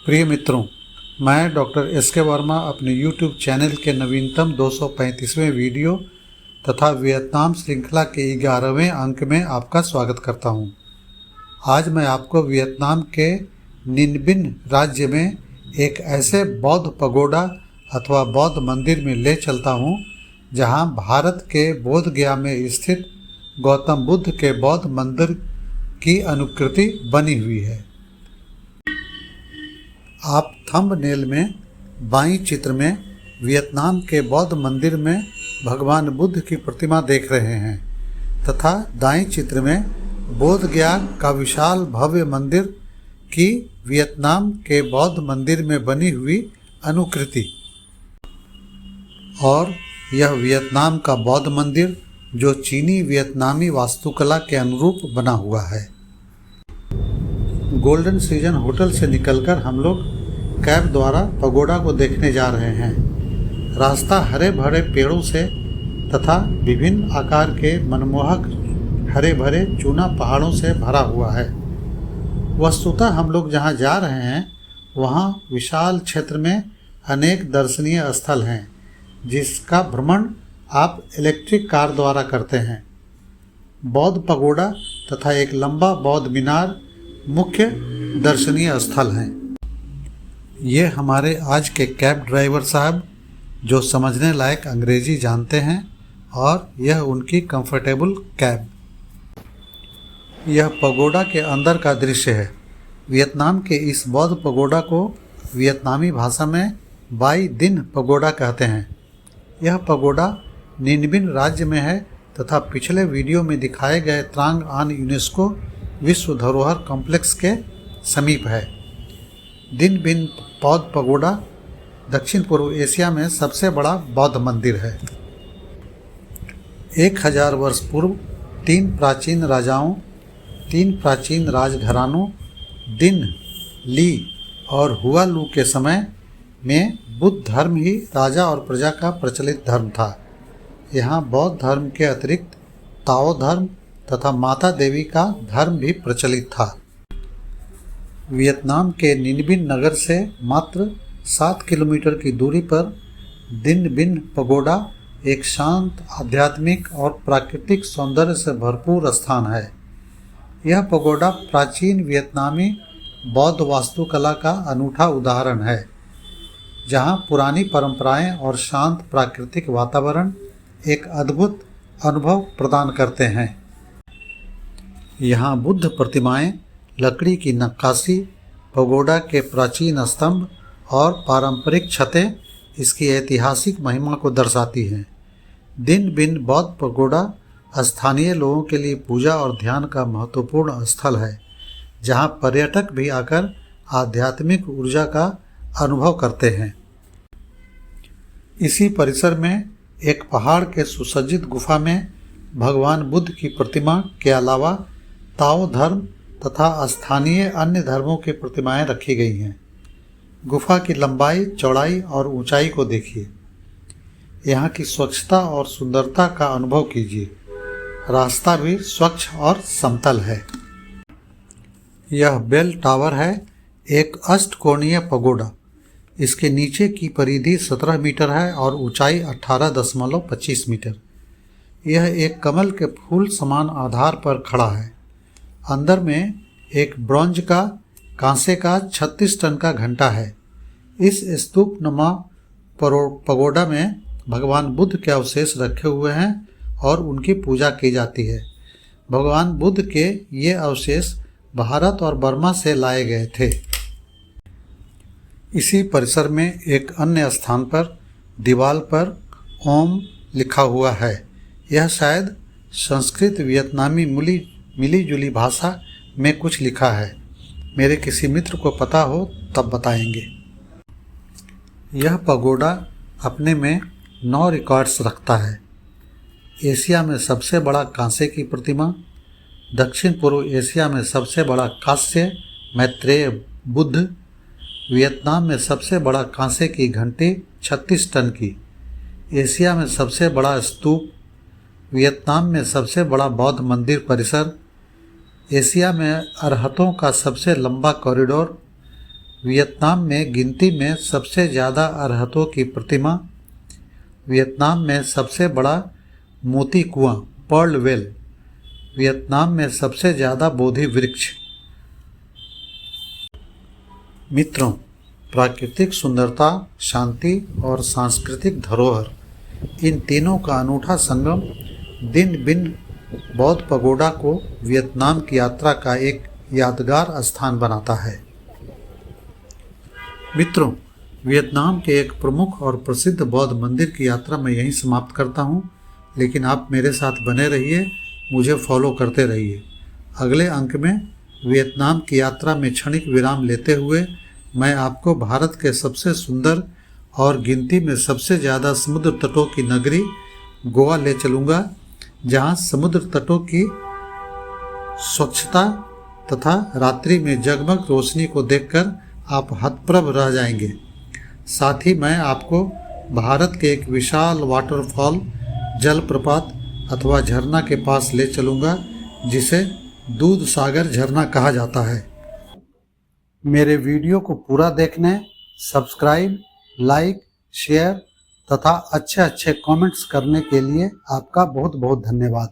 प्रिय मित्रों, मैं डॉक्टर एस.के. वर्मा अपने YouTube चैनल के नवीनतम 235वें वीडियो तथा वियतनाम श्रृंखला के 11वें अंक में आपका स्वागत करता हूं। आज मैं आपको वियतनाम के ninh Binh राज्य में एक ऐसे बौद्ध पगोडा अथवा बौद्ध मंदिर में ले चलता हूं, जहां भारत के बोध गया में स्थित गौतम बुद्ध के बौद्ध मंदिर की अनुकृति बनी हुई है। आप थंबनेल में बाईं चित्र में वियतनाम के बौद्ध मंदिर में भगवान बुद्ध की प्रतिमा देख रहे हैं तथा दाईं चित्र में बोध गया का विशाल भव्य मंदिर की वियतनाम के बौद्ध मंदिर में बनी हुई अनुकृति। और यह वियतनाम का बौद्ध मंदिर जो चीनी वियतनामी वास्तुकला के अनुरूप बना हुआ है। गोल्डन सीजन होटल से निकलकर हम लोग कैब द्वारा पगोडा को देखने जा रहे हैं। रास्ता हरे भरे पेड़ों से तथा विभिन्न आकार के मनमोहक हरे भरे चूना पहाड़ों से भरा हुआ है। वस्तुतः हम लोग जहां जा रहे हैं वहां विशाल क्षेत्र में अनेक दर्शनीय स्थल हैं, जिसका भ्रमण आप इलेक्ट्रिक कार द्वारा करते हैं। बौद्ध पगोडा तथा एक लंबा बौद्ध मीनार मुख्य दर्शनीय स्थल हैं। ये हमारे आज के कैब ड्राइवर साहब जो समझने लायक अंग्रेजी जानते हैं, और यह उनकी कंफर्टेबल कैब। यह पगोडा के अंदर का दृश्य है। वियतनाम के इस बौद्ध पगोडा को वियतनामी भाषा में बाई दिन पगोडा कहते हैं। यह पगोडा ninh Binh राज्य में है तथा पिछले वीडियो में दिखाए गए त्रांग आन यूनेस्को विश्व धरोहर कॉम्प्लेक्स के समीप है। ninh Binh बौद्ध पगोडा दक्षिण पूर्व एशिया में सबसे बड़ा बौद्ध मंदिर है। 1000 वर्ष पूर्व तीन प्राचीन राजघरानों दिन, ली और हुआलू के समय में बुद्ध धर्म ही राजा और प्रजा का प्रचलित धर्म था। यहाँ बौद्ध धर्म के अतिरिक्त ताओ धर्म तथा माता देवी का धर्म भी प्रचलित था। वियतनाम के ninh Binh नगर से मात्र 7 किलोमीटर की दूरी पर ninh Binh पगोडा एक शांत, आध्यात्मिक और प्राकृतिक सौंदर्य से भरपूर स्थान है। यह पगोडा प्राचीन वियतनामी बौद्ध वास्तुकला का अनूठा उदाहरण है, जहां पुरानी परंपराएं और शांत प्राकृतिक वातावरण एक अद्भुत अनुभव प्रदान करते हैं। यहाँ बुद्ध प्रतिमाएं, लकड़ी की नक्काशी, पगोडा के प्राचीन स्तंभ और पारंपरिक छतें इसकी ऐतिहासिक महिमा को दर्शाती हैं। ninh Binh बौद्ध पगोडा स्थानीय लोगों के लिए पूजा और ध्यान का महत्वपूर्ण स्थल है, जहाँ पर्यटक भी आकर आध्यात्मिक ऊर्जा का अनुभव करते हैं। इसी परिसर में एक पहाड़ के सुसज्जित गुफा में भगवान बुद्ध की प्रतिमा के अलावा ताओ धर्म तथा स्थानीय अन्य धर्मों की प्रतिमाएं रखी गई हैं। गुफा की लंबाई, चौड़ाई और ऊंचाई को देखिए। यहाँ की स्वच्छता और सुंदरता का अनुभव कीजिए। रास्ता भी स्वच्छ और समतल है। यह बेल टावर है, एक अष्टकोणीय पगोडा। इसके नीचे की परिधि 17 मीटर है और ऊंचाई 18.25 मीटर। यह एक कमल के फूल समान आधार पर खड़ा है। अंदर में एक ब्रॉन्ज का कांसे का 36 टन का घंटा है। इस स्तूप नुमा पगोडा में भगवान बुद्ध के अवशेष रखे हुए हैं और उनकी पूजा की जाती है। भगवान बुद्ध के ये अवशेष भारत और बर्मा से लाए गए थे। इसी परिसर में एक अन्य स्थान पर दीवार पर ओम लिखा हुआ है। यह शायद संस्कृत वियतनामी मिली जुली भाषा में कुछ लिखा है। मेरे किसी मित्र को पता हो तब बताएंगे। यह पगोडा अपने में 9 रिकॉर्ड्स रखता है। एशिया में सबसे बड़ा कांसे की प्रतिमा, दक्षिण पूर्व एशिया में सबसे बड़ा कांस्य मैत्रेय बुद्ध, वियतनाम में सबसे बड़ा कांसे की घंटी 36 टन की, एशिया में सबसे बड़ा स्तूप, वियतनाम में सबसे बड़ा बौद्ध मंदिर परिसर, एशिया में अरहतों का सबसे लंबा कॉरिडोर, वियतनाम में गिनती में सबसे ज़्यादा अरहतों की प्रतिमा। वियतनाम में सबसे बड़ा मोती कुआं पर्ल वेल। वियतनाम में सबसे ज़्यादा बोधि वृक्ष। मित्रों, प्राकृतिक सुंदरता, शांति और सांस्कृतिक धरोहर, इन तीनों का अनूठा संगम दिन बिन बौद्ध पगोडा को वियतनाम की यात्रा का एक यादगार स्थान बनाता है। मित्रों, वियतनाम के एक प्रमुख और प्रसिद्ध बौद्ध मंदिर की यात्रा मैं यहीं समाप्त करता हूं, लेकिन आप मेरे साथ बने रहिए, मुझे फॉलो करते रहिए। अगले अंक में वियतनाम की यात्रा में क्षणिक विराम लेते हुए मैं आपको भारत के सबसे सुंदर और गिनती में सबसे ज़्यादा समुद्र तटों की नगरी गोवा ले चलूँगा, जहाँ समुद्र तटों की स्वच्छता तथा रात्रि में जगमग रोशनी को देखकर आप हतप्रभ रह जाएंगे। साथ ही मैं आपको भारत के एक विशाल वाटरफॉल, जलप्रपात अथवा झरना के पास ले चलूँगा, जिसे दूध सागर झरना कहा जाता है। मेरे वीडियो को पूरा देखने, सब्सक्राइब, लाइक, शेयर तथा अच्छे अच्छे कमेंट्स करने के लिए आपका बहुत बहुत धन्यवाद।